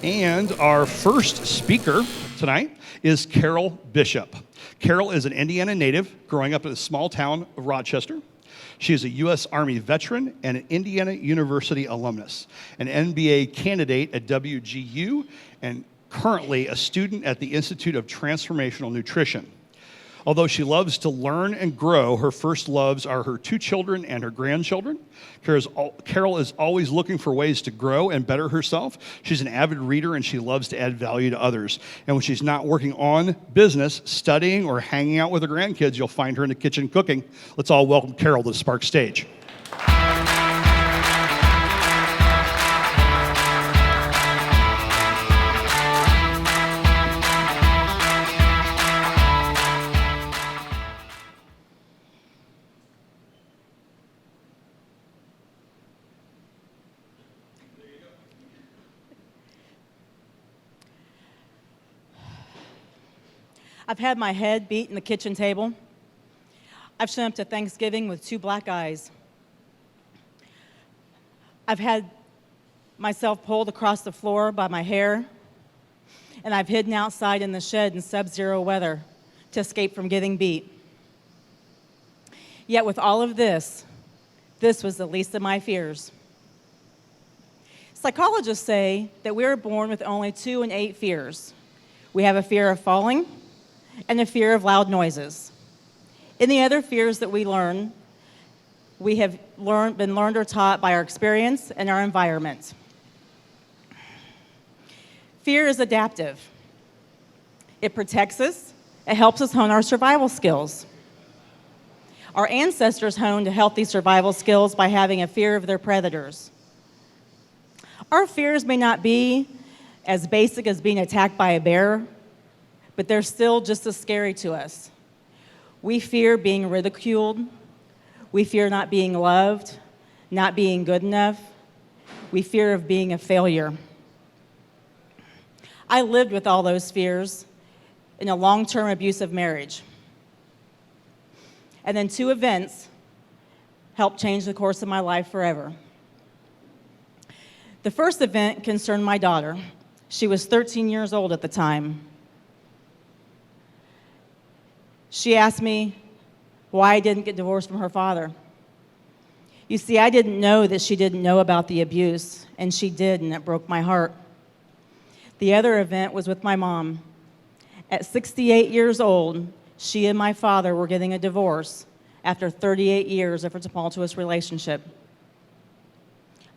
And our first speaker tonight is Carole Bishop. Carole is an Indiana native growing up in the small town of Rochester. She is a U.S. Army veteran and an Indiana University alumnus, an MBA candidate at WGU, and currently a student at the Institute of Transformational Nutrition. Although she loves to learn and grow, her first loves are her 2 children and her grandchildren. Carole is always looking for ways to grow and better herself. She's an avid reader and she loves to add value to others. And when she's not working on business, studying, or hanging out with her grandkids, you'll find her in the kitchen cooking. Let's all welcome Carole to the Spark stage. I've had my head beat in the kitchen table. I've shown up to Thanksgiving with 2 black eyes. I've had myself pulled across the floor by my hair, and I've hidden outside in the shed in sub-zero weather to escape from getting beat. Yet with all of this was the least of my fears. Psychologists say that we are born with only 2 innate fears. We have a fear of falling and a fear of loud noises. Any other fears that we learn, we have been learned or taught by our experience and our environment. Fear is adaptive. It protects us. It helps us hone our survival skills. Our ancestors honed healthy survival skills by having a fear of their predators. Our fears may not be as basic as being attacked by a bear, but they're still just as scary to us. We fear being ridiculed. We fear not being loved, not being good enough. We fear of being a failure. I lived with all those fears in a long-term abusive marriage. And then 2 events helped change the course of my life forever. The first event concerned my daughter. She was 13 years old at the time. She asked me why I didn't get divorced from her father. You see, I didn't know that she didn't know about the abuse, and she did, and it broke my heart. The other event was with my mom. At 68 years old, she and my father were getting a divorce after 38 years of a tumultuous relationship.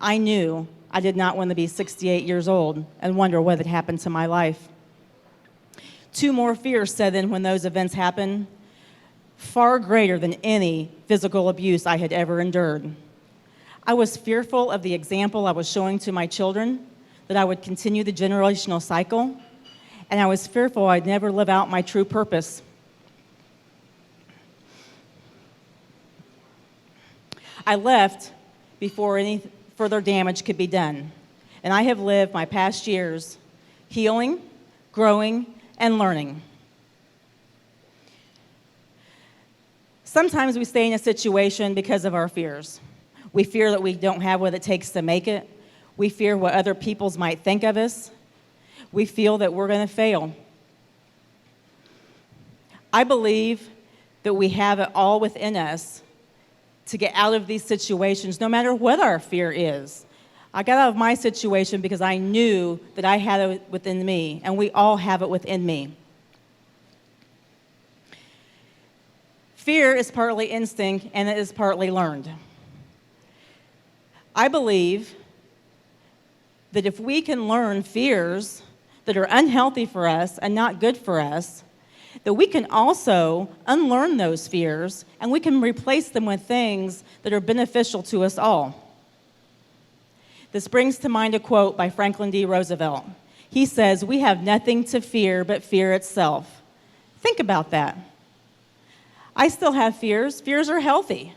I knew I did not want to be 68 years old and wonder what had happened to my life. 2 more fears set in when those events happened, far greater than any physical abuse I had ever endured. I was fearful of the example I was showing to my children, that I would continue the generational cycle, and I was fearful I'd never live out my true purpose. I left before any further damage could be done, and I have lived my past years healing, growing, and learning. Sometimes we stay in a situation because of our fears. We fear that we don't have what it takes to make it. We fear what other people might think of us. We feel that we're going to fail. I believe that we have it all within us to get out of these situations, no matter what our fear is. I got out of my situation because I knew that I had it within me, and we all have it within me. Fear is partly instinct, and it is partly learned. I believe that if we can learn fears that are unhealthy for us and not good for us, that we can also unlearn those fears, and we can replace them with things that are beneficial to us all. This brings to mind a quote by Franklin D. Roosevelt. He says, "We have nothing to fear but fear itself." Think about that. I still have fears. Fears are healthy.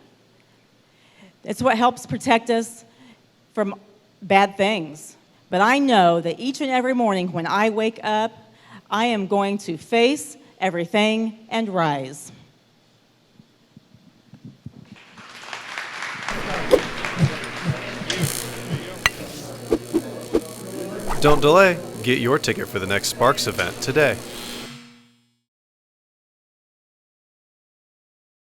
It's what helps protect us from bad things. But I know that each and every morning when I wake up, I am going to face everything and rise. Don't delay. Get your ticket for the next Sparks event today.